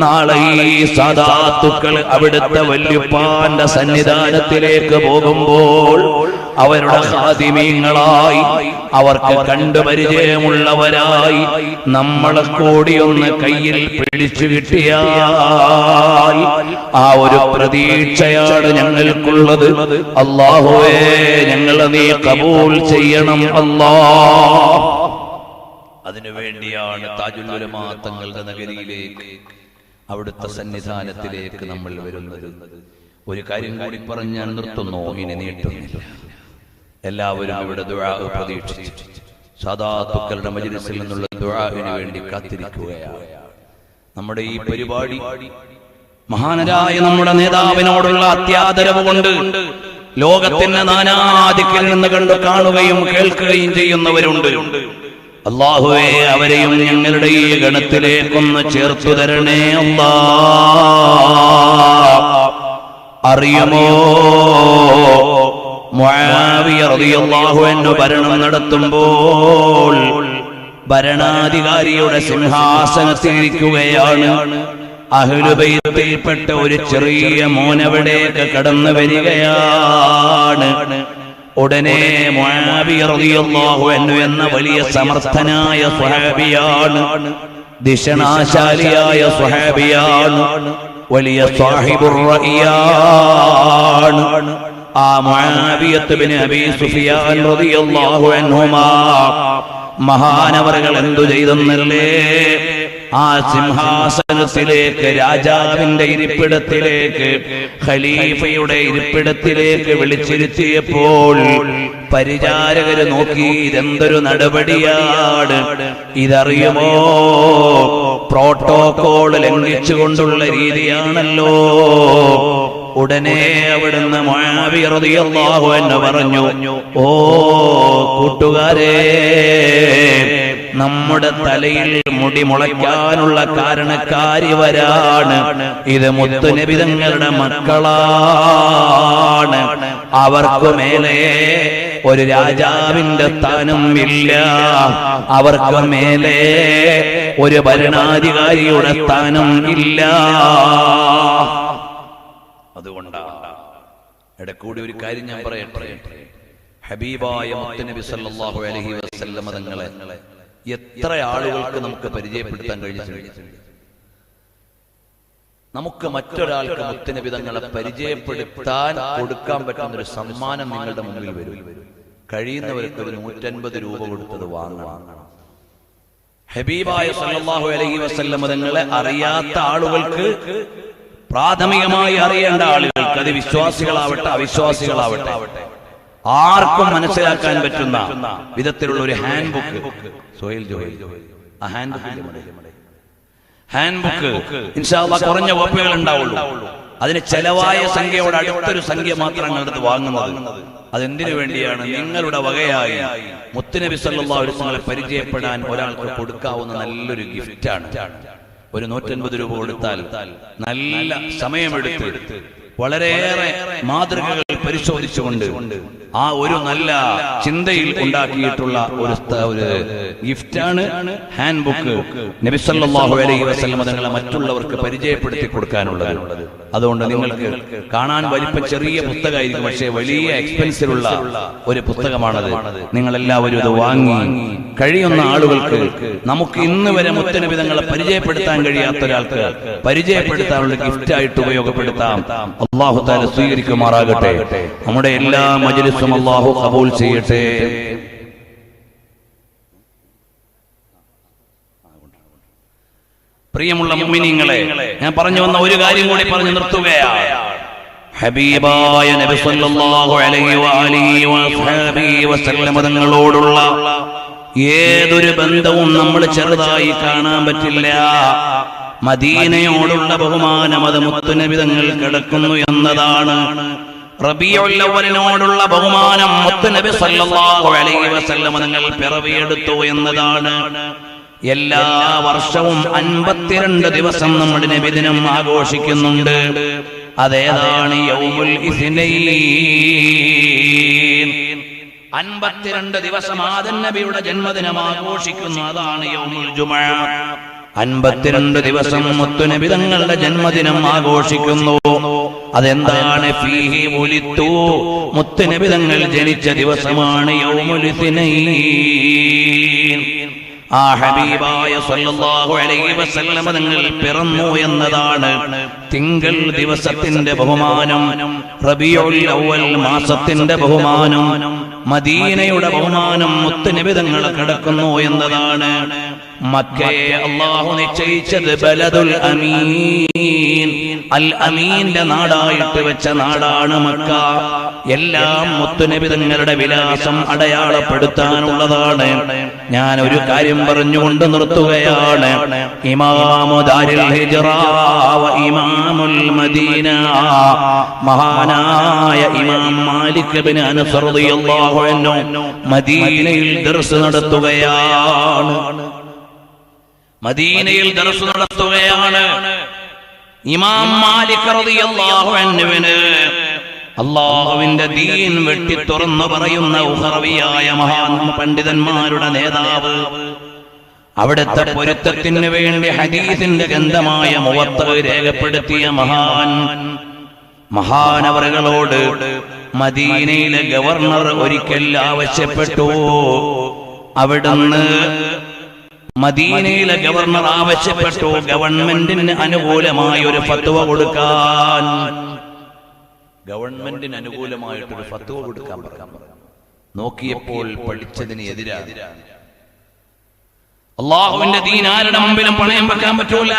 നാളെ ഈ സാദാത്തുക്കൾ അവിടുത്തെ വല്യുപ്പാന്റെ സന്നിധാനത്തിലേക്ക് പോകുമ്പോൾ അവരുടെ ഖാദിമീങ്ങളായി അവർക്ക് കണ്ടു പരിചയമുള്ളവരായി നമ്മളെ കൂടി ഒന്ന് കയ്യിൽ പിടിച്ചു കിട്ടിയാൽ ആ ഒരു പ്രതീക്ഷയാണ് ഞങ്ങൾക്കുള്ളത്. അല്ലാഹുവേ, ഞങ്ങളെ നീ കബൂൽ ചെയ്യണം അല്ലാഹ്. അതിനുവേണ്ടിയാണ് താജുൽ ഉലമാ തങ്ങളുടെ നഗരിയിലേക്ക് അവിടുത്തെ സന്നിധാനത്തിലേക്ക് നമ്മൾ വരുന്നത്. ഒരു കാര്യം കൂടി പറഞ്ഞ് ഞാൻ നിർത്തുന്നു, ഇനി നീട്ടുന്നില്ല. എല്ലാവരും ഇവിടെ ദുആ പ്രതീക്ഷിച്ചു സാദാത്തുക്കളുടെ മജ്‌ലിസിൽ നിന്നുള്ള ദുആഇന് വേണ്ടി കാത്തിരിക്കുകയാണ്. നമ്മുടെ ഈ പരിപാടി മഹാനരായ നമ്മുടെ നേതാവിനോടുള്ള അത്യാദരവ് കൊണ്ട് ലോകത്തിന്റെ നാനാദിക്കിൽ നിന്ന് കണ്ടു കാണുകയും കേൾക്കുകയും ചെയ്യുന്നവരുണ്ട്. അല്ലാഹുവേ, അവരെയും ഞങ്ങളുടെ ഈ ഗണത്തിലേക്കൊന്ന് ചേർത്തു തരണേ അല്ലാഹ്. അറിയുമോ, മുആവിയ റളിയല്ലാഹു അൻഹു ഭരണം നടത്തുമ്പോൾ ഭരണാധികാരിയുടെ സിംഹാസനത്തിലിരിക്കുകയാണ്. അഹ്ലുബൈത്തിൽപ്പെട്ട ഒരു ചെറിയ മോനവിടേക്ക് കടന്നു വരികയാണ്. ഉടനെ മുആവിയ റളിയല്ലാഹു അൻഹു എന്ന വലിയ സമർത്ഥനായ സ്വഹാബിയാണ്, ദിശനാശാലിയായ സ്വഹാബിയാണ്, വലിയ സാഹിബുർ റഅയാണ്. ആ മുആവിയത്ത് ബിൻ അബീ സുഫിയാൻ റളിയല്ലാഹു അൻഹുമാ മഹാനവറുകൾ എന്തു ചെയ്തെന്നല്ലേ, ആ സിംഹാസനത്തിലേക്ക്, രാജാവിന്റെ ഇരിപ്പിടത്തിലേക്ക്, ഖലീഫയുടെ ഇരിപ്പിടത്തിലേക്ക് വിളിച്ചിരുത്തിയപ്പോൾ പരിചാരകര് നോക്കി, ഇതെന്തൊരു നടപടിയാണ്, ഇതറിയുമോ, പ്രോട്ടോകോൾ ലംഘിച്ചുകൊണ്ടുള്ള രീതിയാണല്ലോ. ഉടനെ അവിടുന്ന് മുആവിയ റളിയല്ലാഹു അൻഹു പറഞ്ഞു, ഓ കൂട്ടുകാരെ, നമ്മുടെ തലയിൽ മുടി മുളയ്ക്കാനുള്ള കാരണക്കാരിവരാണ്. ഇത് മുത്തുനബി തങ്ങളുടെ മക്കളാണ്. അവർക്ക് മേലെ ഒരു രാജാവിന്റെ സ്ഥാനം ഇല്ല, അവർക്ക് മേലെ ഒരു ഭരണാധികാരിയുടെ സ്ഥാനം ഇല്ല. അതുകൊണ്ടാണ് ഇടക്കൂടി ഒരു കാര്യം ഞാൻ പറയട്ടെ. ഹബീബായ മുത്തുനബി സല്ലല്ലാഹു അലൈഹി വസല്ലം തങ്ങളെ എത്ര ആളുകൾക്ക് നമുക്ക് പരിചയപ്പെടുത്താൻ കഴിഞ്ഞിട്ടുണ്ട്. നമുക്ക് മറ്റൊരാൾക്ക് മുത്തുനബി തങ്ങളെ പരിചയപ്പെടുത്താൻ കൊടുക്കാൻ പറ്റുന്ന ഒരു സമ്മാനം നിങ്ങളുടെ മുന്നിൽ വരും. കഴിയുന്നവർക്ക് ഒരു 150 രൂപ കൊടുത്തത് വാങ്ങണം. ഹബീബായ സല്ലല്ലാഹു അലൈഹി വസല്ലം തങ്ങളെ അറിയാത്ത ആളുകൾക്ക്, പ്രാഥമികമായി അറിയേണ്ട ആളുകൾക്ക്, അത് വിശ്വാസികളാവട്ടെ അവിശ്വാസികളാവട്ടെ, ആർക്കും മനസ്സിലാക്കാൻ പറ്റുന്ന വിധത്തിലുള്ള ഒരു ഹാൻഡ് ബുക്ക്, ആ ഹാൻഡ് ബുക്ക് ഇൻഷാ അല്ലാഹ് കുറഞ്ഞ കോപ്പികൾ ഉണ്ടാവുള്ളൂ. അതിന് ചെലവായ സംഖ്യയോട് അടുത്തൊരു സംഖ്യ മാത്രം അടുത്ത് വാങ്ങുന്നത്. അതെന്തിനു വേണ്ടിയാണ്? നിങ്ങളുടെ വകയായി മുത്തുനബി സല്ലല്ലാഹു അലൈഹി വസല്ലം പരിചയപ്പെടാൻ ഒരാൾക്ക് കൊടുക്കാവുന്ന നല്ലൊരു ഗിഫ്റ്റാണ്. ഒരു 150 രൂപ കൊടുത്താൽ നല്ല സമയമെടുത്ത് വളരെയേറെ മാതൃകകൾ പരിശോധിച്ചുകൊണ്ട് ആ ഒരു നല്ല ചിന്തയിൽ ഉണ്ടാക്കിയിട്ടുള്ള ഒരു ഗിഫ്റ്റാണ് ഹാൻഡ് ബുക്ക്. നബി സല്ലല്ലാഹു അലൈഹി വസല്ലം തങ്ങളെ മറ്റുള്ളവർക്ക് പരിചയപ്പെടുത്തി കൊടുക്കാനുള്ളത്. അതുകൊണ്ട് നിങ്ങൾക്ക് കാണാൻ വലിപ്പം ചെറിയ പുസ്തകമായിരിക്കും, പക്ഷേ വലിയ എക്സ്പെൻസിലുള്ള ഒരു പുസ്തകമാണത്. നിങ്ങളെല്ലാവരും ഇത് വാങ്ങി കഴിയുന്ന ആളുകൾക്ക്, നമുക്ക് ഇന്ന് വരെ മുത്തുനബി തങ്ങളെ പരിചയപ്പെടുത്താൻ കഴിയാത്ത ഒരാൾക്ക് പരിചയപ്പെടുത്താനുള്ള ഗിഫ്റ്റായിട്ട് ഉപയോഗപ്പെടുത്താം. അല്ലാഹു തആല സ്വീകരിക്കുമാറാകട്ടെ. നമ്മുടെ എല്ലാ മജ്‌ലിസും അല്ലാഹു ഖബൂൽ ചെയ്യട്ടെ. പ്രിയമുള്ള മുഅ്മിനീങ്ങളെ, ഞാൻ പറഞ്ഞു വന്ന ഒരു കാര്യം കൂടി പറഞ്ഞു നിർത്തുകയാണ്. ഹബീബായ നബി സല്ലല്ലാഹു അലൈഹി വആലിഹി വസഹബിഹി വസല്ലം തങ്ങളോടുള്ള ഏതൊരു ബന്ധവും നമ്മൾ ചെറുതായി കാണാൻ പറ്റില്ല. മദീനയോടുള്ള ബഹുമാനം അത് മുത്തുനബി തങ്ങൾ കിടക്കുന്നു എന്നതാണ്. റബീഉൽ അവ്വലിനോടുള്ള ബഹുമാനം മുത്തുനബി സല്ലല്ലാഹു അലൈഹി വസല്ലം തങ്ങൾ പിറവിയെടുത്തു എന്നതാണ്. എല്ലാ വർഷവും 52 ദിവസം നമ്മുടെ നബിദിനം ആഘോഷിക്കുന്നുണ്ട്. അതേതാണ്? യൗമുൽ ഇസ്നൈൻ. 52 ദിവസം ആദം നബിയുടെ ജന്മദിനം ആഘോഷിക്കുന്നു. അതാണ് യൗമുൽ ജുമുഅ. 52 ദിവസം മുത്തുനബി തങ്ങളുടെ ജന്മദിനം ആഘോഷിക്കുന്നു. അതെന്താണ്? ഫീഹി ഉലിത്തു, മുത്തുനബി തങ്ങൾ ജനിച്ച ദിവസമാണ് യൗമുൽ ഇത്നൈൻ. ആ ഹബീബായ സല്ലല്ലാഹു അലൈഹി വസല്ലം തങ്ങൾ പിറന്നു എന്നതാണ് തിങ്കൾ ദിവസത്തിന്റെ ബഹുമാനം, റബീഉൽ അവ്വൽ മാസത്തിന്റെ ബഹുമാനം, മദീനയുടെ ബഹുമാനം മുത്തുനബി തങ്ങൾ കിടക്കുന്നു എന്നതാണ്. മക്കയെ അല്ലാഹു നിശ്ചയിച്ചത് ബലദുൽ അമീൻ, അൽ അമീന്റെ നാടായിട്ട് വെച്ച നാടാണ് മക്ക. എല്ലാം മുത്തുനബി തങ്ങളുടെ വിലാസം അടയാളപ്പെടുത്താനുള്ളതാണ്. ഞാൻ ഒരു കാര്യം പറഞ്ഞുകൊണ്ട് നിർത്തുകയാണ്. ഇമാമു ദാരിൽ ഹിജ്റ വ ഇമാമുൽ മദീന, മഹാനായ ഇമാം മാലിക് ഇബ്നു അനസ് റളിയല്ലാഹു അൻഹു മദീനയിൽ ദർസ് നടത്തുകയാണ്. മദീനയിൽ ദർസ് നടത്തുകയാണ്. ഇമാം മാലിക് റളിയല്ലാഹു അൻഹുവിന് അല്ലാഹുവിന്റെ ദീൻ വെട്ടി തുറന്നു പറയുന്ന ഉഖറവിയായ മഹാൻ പണ്ഡിതന്മാരുടെ നേതാവ്, അവിടുത്തെ പൊരുത്തത്തിന് വേണ്ടി ഹദീസിന്റെ ഗന്ധമായ മുവത്ത രേഖപ്പെടുത്തിയ മഹാനവറുകളോട് മദീനയിലെ ഗവർണർ ഒരിക്കൽ ആവശ്യപ്പെട്ടു. അവിടുന്ന് മദീനയിലെ ഗവർണർ ആവശ്യപ്പെട്ടു ഗവൺമെന്റിന് അനുകൂലമായ ഒരു ഫത്വ കൊടുക്കാൻ. ഗവൺമെന്റിന് അനുകൂലമായിട്ടൊരു ഫത്വ കൊടുക്കാൻ പറഞ്ഞു. നോക്കിയപ്പോൾ പഠിച്ചതിന് എതിരാണ്. അല്ലാഹുവിന്റെ ദീൻ ആരുടെ മുമ്പിലും പണയം വെക്കാൻ പറ്റൂല.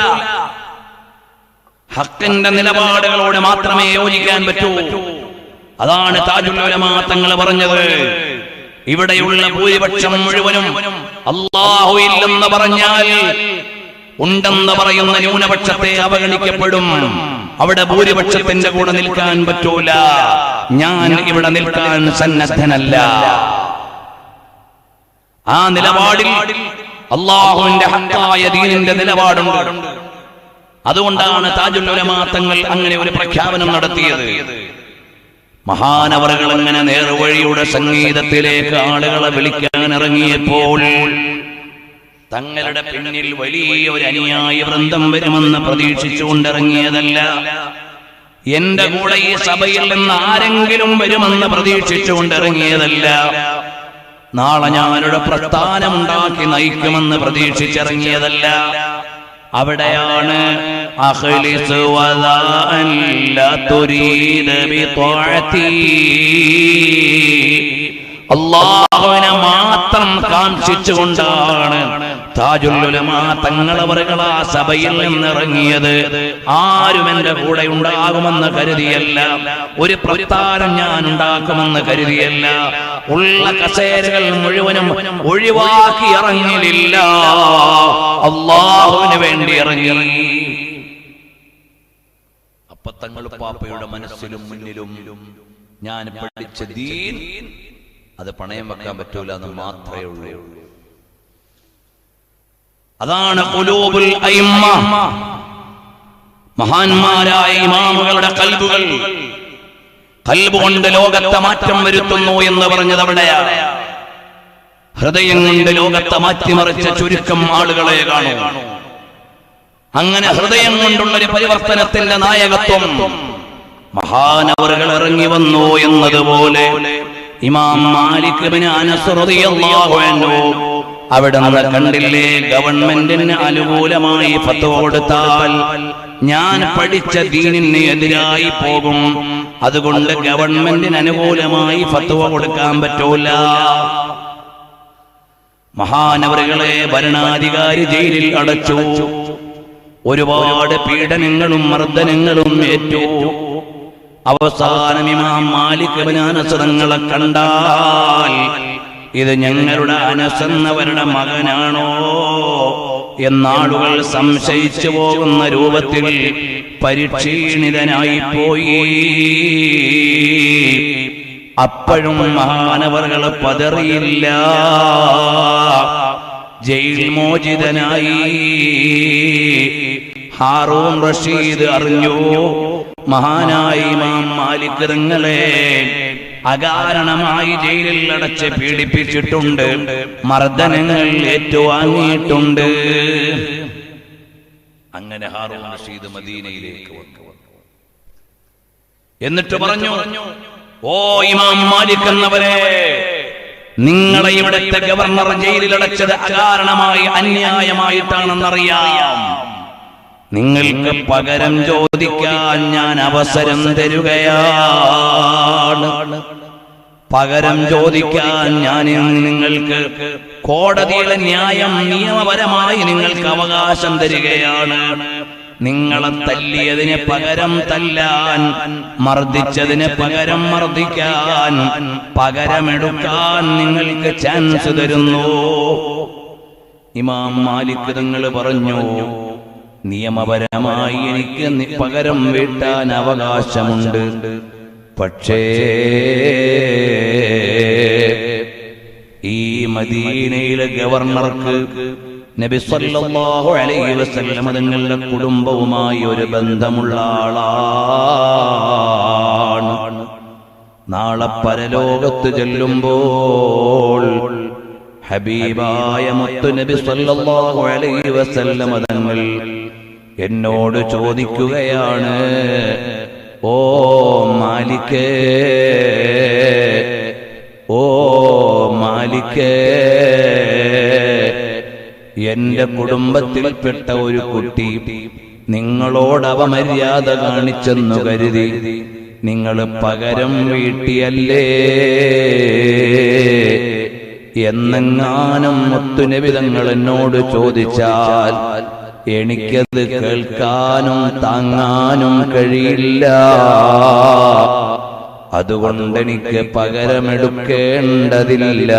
ഹക്കിന്റെ നിലപാടുകളോട് മാത്രമേ യോജിക്കാൻ പറ്റൂ. അതാണ് താജുൽ ഉലമാ തങ്ങൾ പറഞ്ഞത്. ഇവിടെയുള്ള ഭൂരിപക്ഷം മുഴുവനും അല്ലാഹു ഇല്ലെന്ന് പറഞ്ഞാൽ ഉണ്ടെന്ന് പറയുന്ന ന്യൂനപക്ഷത്തെ അവഗണിക്കപ്പെടും. അവിടെ ഭൂരിപക്ഷത്തിന്റെ കൂടെ നിൽക്കാൻ പറ്റൂല. ഞാൻ ഇവിടെ നിൽക്കാൻ സന്നദ്ധനല്ല. ആ നിലപാടിൽ അല്ലാഹുവിന്റെ ഹക്കായ ദീനിന്റെ നിലപാടുണ്ട്. അതുകൊണ്ടാണ് താജുൽ ഉലമാ തങ്ങൾ അങ്ങനെ ഒരു പ്രഖ്യാപനം നടത്തിയത്. മഹാനവറുകൾ അങ്ങനെ നേർവഴിയുടെ സംഗീതത്തിലേക്ക് ആളുകളെ വിളിക്കാൻ ഇറങ്ങിയപ്പോൾ തങ്ങളുടെ പിന്നിൽ വലിയ ഒരു അനുയായി വൃന്ദം വരുമെന്ന് പ്രതീക്ഷിച്ചുകൊണ്ടിറങ്ങിയതല്ല. എന്റെ കൂടെ ഈ സഭയിൽ നിന്ന് ആരെങ്കിലും വരുമെന്ന് പ്രതീക്ഷിച്ചുകൊണ്ടിറങ്ങിയതല്ല. നാളെ ഞാനൊരു പ്രസ്ഥാനമുണ്ടാക്കി നയിക്കുമെന്ന് പ്രതീക്ഷിച്ചിറങ്ങിയതല്ല. അവിടെയാണ് അഖ്ലിസ് വദാഅൻ ലാ തുരീദ് ബിത്വാഅതി, അല്ലാഹുവിനെ മാത്രം കാംക്ഷിച്ചുകൊണ്ടാണ് താജുൽ ഉലമാ തങ്ങളവറുകൾ ആ സഭയിൽ നിന്നിറങ്ങിയത്. ആരും എന്റെ കൂടെ ഉണ്ടാകുമെന്ന് കരുതിയല്ല, ഒരു പ്രസ്ഥാനം ഞാൻ ഉണ്ടാക്കുമെന്ന് കരുതിയല്ല. ഉള്ള കസേരകൾ മുഴുവനും ഒഴിവാക്കി ഇറങ്ങിയില്ല, അല്ലാഹുവിന് വേണ്ടി ഇറങ്ങി. അപ്പൊ തങ്ങൾ പാപ്പയുടെ മനസ്സിലും മുന്നിലും ഞാൻ പഠിച്ച ദീൻ അത് പണയം വെക്കാൻ പറ്റൂല എന്ന് മാത്രമേ ഉള്ളൂ. അതാണ് ഖുലൂബുൽ അയിമ്മ, മഹാന്മാരായ ഇമാമുകളുടെ കൽബുകൾ. കൽബ് കൊണ്ട് ലോകത്തെ മാറ്റം വരുത്തുന്നു എന്ന് പറഞ്ഞത് അവിടെയാണ്. ഹൃദയം കൊണ്ട് ലോകത്തെ മാറ്റിമറിച്ച ചുരുക്കം ആളുകളെ കാണൂ. അങ്ങനെ ഹൃദയം കൊണ്ടുള്ളൊരു പരിവർത്തനത്തിന്റെ നായകത്വം മഹാനവറുകൾ ഇറങ്ങി വന്നു എന്നതുപോലെ ഇമാം മാലിക് ഇബ്നു അനസ് റളിയല്ലാഹു അൻഹു അവിടെ നമ്മൾ കണ്ടില്ലേ, ഗവൺമെന്റിന് അനുകൂലമായി ഫത്വ കൊടുത്താൽ ഞാൻ പഠിച്ച ദീനിന് എതിരായി പോകും. അതുകൊണ്ട് ഗവൺമെന്റിന് അനുകൂലമായി ഫത്വ കൊടുക്കാൻ പറ്റൂല. മഹാനവറുകളെ ഭരണാധികാരി ജയിലിൽ അടച്ചു. ഒരുപാട് പീഡനങ്ങളും മർദ്ദനങ്ങളും ഏറ്റു. അവസാനം ഇമാം മാലിക് ഇബ്നു അനസ് തങ്ങളെ കണ്ടാൽ ഇത് ഞങ്ങളുടെ അനസ് എന്നവരുടെ മകനാണോ എന്നാളുകൾ സംശയിച്ചു പോകുന്ന രൂപത്തിൽ പരിക്ഷീണിതനായി പോയി. അപ്പോഴും മഹാനവറുകൾ പതറിയില്ല, ജയിൽ മോചിതനായി. ഹാറൂൻ റഷീദ് അറിഞ്ഞു മഹാനായ ഇമാം മാലിക് തങ്ങളെ അകാരണമായി ജയിലിൽ അടച്ച് പീഡിപ്പിച്ചിട്ടുണ്ട്, മർദ്ദനങ്ങൾ ഏറ്റുവാങ്ങിയിട്ടുണ്ട്. അങ്ങനെ ഹാറൂൻ റഷീദ് മദീനയിലേക്ക് വന്നു. എന്നിട്ട് പറഞ്ഞു, ഓ ഇമാം മാലിക് എന്നവരെ, നിങ്ങളെ ഇവിടുത്തെ ഗവർണർ ജയിലിൽ അടച്ചത് അകാരണമായി അന്യായമായിട്ടാണെന്നറിയാം. നിങ്ങൾക്ക് പകരം ചോദിക്കാൻ ഞാൻ അവസരം തരുകയാണ്. പകരം ചോദിക്കാൻ ഞാൻ നിങ്ങൾക്ക് കോടതിയിലെ ന്യായം നിയമപരമായി നിങ്ങൾക്ക് അവകാശം തരികയാണ്. നിങ്ങളെ തല്ലിയതിന് പകരം തല്ലാൻ, മർദ്ദിച്ചതിന് പകരം മർദ്ദിക്കാൻ, പകരമെടുക്കാൻ നിങ്ങൾക്ക് ചാൻസ് തരുന്നു. ഇമാം മാലിക് തങ്ങൾ പറഞ്ഞു, നിയമപരമായി എനിക്ക് പകരം വീട്ടാൻ അവകാശമുണ്ട്. പക്ഷേ ഈ മദീനയിലെ ഗവർണർക്ക് നബി സല്ലല്ലാഹു അലൈഹി വസല്ലം തങ്ങളുടെ കുടുംബവുമായി ഒരു ബന്ധമുള്ള ആളാണ്. നാളെ പരലോകത്ത് ചെല്ലുമ്പോൾ ഹബീബായ മുത്തു നബി സല്ലല്ലാഹു അലൈഹി വസല്ലം തങ്ങൾ എന്നോട് ചോദിക്കുകയാണ്, ഓ മാലിക്കേ, ഓ മാലിക്കേ, എന്റെ കുടുംബത്തിൽപ്പെട്ട ഒരു കുട്ടി നിങ്ങളോട് അപമര്യാദ കാണിച്ചെന്നു കരുതി നിങ്ങൾ പകരം വീട്ടിയല്ലേ എന്നെങ്ങാനും മുത്തുനബി തങ്ങൾ എന്നോട് ചോദിച്ചാൽ എനിക്കത് കേൾക്കാനും താങ്ങാനും കഴിയില്ല. അതുകൊണ്ട് എനിക്ക് പകരമെടുക്കേണ്ടതില്ല.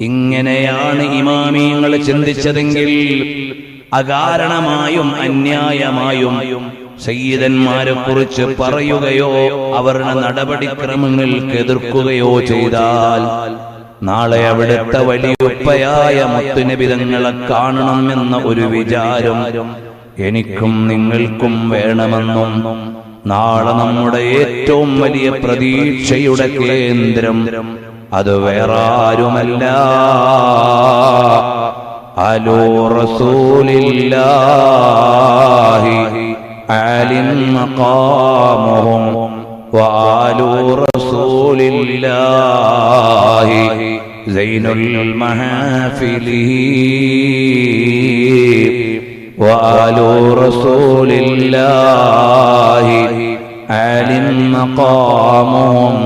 ഇങ്ങനെയാണ് ഇമാമിയങ്ങൾ ചിന്തിച്ചതെങ്കിൽ അകാരണമായും അന്യായമായും സയ്യിദന്മാരെ കുറിച്ച് പറയുകയോ അവരുടെ നടപടിക്രമങ്ങൾക്ക് എതിർക്കുകയോ ചെയ്താൽ നാളെ അവിടുത്തെ വലിയുപ്പയായ മുത്തുനബി തങ്ങളെ കാണണമെന്ന ഒരു വിചാരം എനിക്കും നിങ്ങൾക്കും വേണമെന്നും, നാളെ നമ്മുടെ ഏറ്റവും വലിയ പ്രതീക്ഷയുടെ കേന്ദ്രം അത് വേറെ ആരുമല്ല, അലൂ റസൂലില്ലാഹി ആലിൻ മഖാമുഹും വആലൂ റസൂലില്ലാഹി സൈനുൽ മഹാഫിലി വആലൂ റസൂലില്ലാഹി ആലിൻ മഖാമുഹും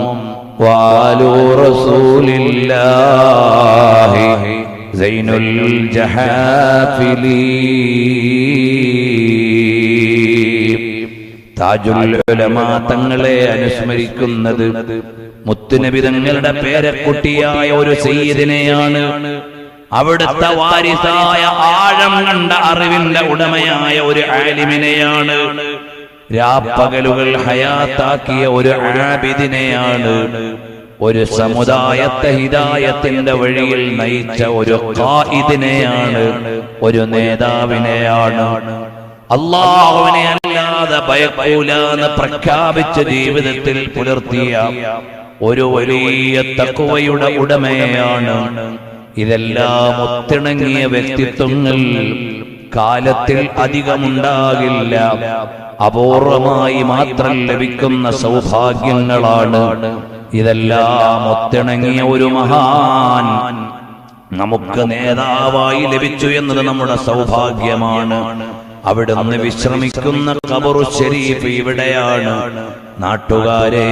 വആലൂ റസൂലില്ലാഹി സൈനുൽ ജഹാഫിലി. താജുൽ ഉലമാ തങ്ങളെ അനുസ്മരിക്കുന്നത് മുത്തുനബി തങ്ങളുടെ പേരക്കുട്ടിയായ ഒരു സയ്യിദിനെയാണ്, അവിടുത്തെ വാരിസായ ആഴം കണ്ട അറിവിന്റെ ഉടമയായ ഒരു ആലിമിനെയാണ്, രാപ്പകലുകൾ ഹയാത്താക്കിയ ഒരു ആബിദിനെയാണ്, ഒരു സമുദായത്തെ ഹിദായത്തിന്റെ വഴിയിൽ നയിച്ച ഒരു ഖായിദിനെയാണ്, ഒരു നേതാവിനെയാണ്. അല്ലാഹുവിനെ അല്ലാതെ ഭയക്കൂലാന്ന് പ്രഖ്യാപിച്ച ജീവിതത്തിൽ പുലർത്തിയ ഒരു വലിയ തഖ്വയുടെ ഉടമയാണ്. ഇതെല്ലാം ഒത്തിണങ്ങിയ വ്യക്തിത്വങ്ങൾ കാലത്തിൽ അധികമുണ്ടാകില്ല, അപൂർവമായി മാത്രം ലഭിക്കുന്ന സൗഭാഗ്യങ്ങളാണ്. ഇതെല്ലാം ഒത്തിണങ്ങിയ ഒരു മഹാൻ നമുക്ക് നേതാവായി ലഭിച്ചു എന്നത് നമ്മുടെ സൗഭാഗ്യമാണ്. അവിടുന്ന് വിശ്രമിക്കുന്ന ഖബറു ശരീഫ് ഇവിടെയാണ്. നാട്ടുകാരെ,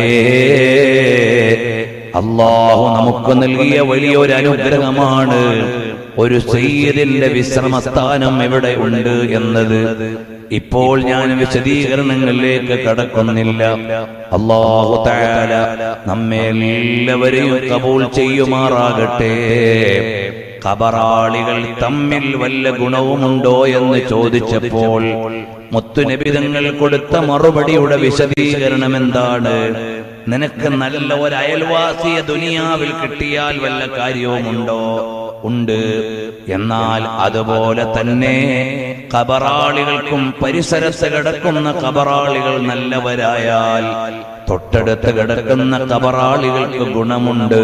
അല്ലാഹു നമുക്ക് നൽകിയ വലിയൊരു അനുഗ്രഹമാണ് ഒരു സയ്യിദിന്റെ വിശ്രമസ്ഥാനം ഇവിടെ ഉണ്ട് എന്നത്. ഇപ്പോൾ ഞാൻ വിശദീകരണങ്ങളിലേക്ക് കടക്കുന്നില്ല. അല്ലാഹു തആല നമ്മെ എല്ലാവരെയും കബൂൽ ചെയ്യുമാറാകട്ടെ. ഖബറാളികൾ തമ്മിൽ വല്ല ഗുണവുമുണ്ടോ എന്ന് ചോദിച്ചപ്പോൾ മുത്തുനബി തങ്ങൾ കൊടുത്ത മറുപടിയുടെ വിശദീകരണം എന്താണ്? നിനക്ക് നല്ല ഒരു അയൽവാസിയെ ദുനിയാവിൽ കിട്ടിയാൽ വല്ല കാര്യവുമുണ്ടോ? ഉണ്ട്. എന്നാൽ അതുപോലെ തന്നെ ഖബറാളികൾക്കും പരിസരത്ത് കിടക്കുന്ന ഖബറാളികൾ നല്ലവരായാൽ തൊട്ടടുത്ത് കിടക്കുന്ന ഖബറാളികൾക്ക് ഗുണമുണ്ട്.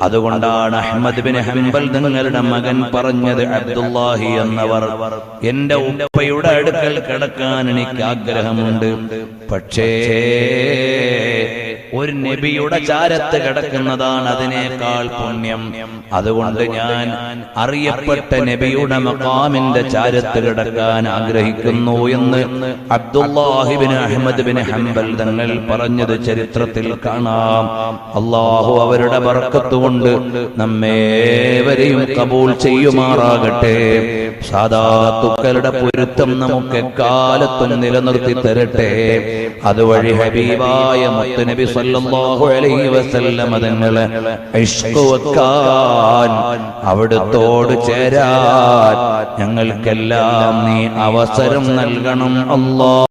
അതുകൊണ്ടാണ് അഹ്മദ് ബിൻ ഹംബൽ തങ്ങളുടെ മകൻ പറഞ്ഞത്, അബ്ദുല്ലാഹി എന്നവർ, എന്റെ ഉപ്പയുടെ അടുക്കൽ കിടക്കാൻ എനിക്ക് ആഗ്രഹമുണ്ട്, പക്ഷേ ഒരു നബിയുടെ ചാരത്ത് കിടക്കുന്നതാണ് അതിനേക്കാൾ പുണ്യം. അതുകൊണ്ട് ഞാൻ അറിയപ്പെട്ട നബിയുടെ മഖാമിന്റെ ചാരത്ത് കിടക്കാൻ ആഗ്രഹിക്കുന്നു എന്ന് Abdullahi bin Ahmad bin Hanbal തങ്ങൾ പറഞ്ഞത് ചരിത്രത്തിൽ കാണാം. അല്ലാഹു അവരുടെ ബർക്കത്ത് കൊണ്ട് നമ്മേവരെയും കബൂൽ ചെയ്യുമാറാകട്ടെ. സാദാത്തുക്കളുടെ പൊരുത്തം നമുക്ക് എക്കാലത്തും നിലനിർത്തി തരട്ടെ. അതുവഴി ഹബീബായ മുത്തുനബി സല്ലല്ലാഹു അലൈഹി വസല്ലം തങ്ങളെ ഇഷ്ഖ് വെക്കാൻ, അവിടുത്തോട് ചേരാൻ ഞങ്ങൾക്കെല്ലാം നീ അവസരം നൽകണം അല്ലാഹ്.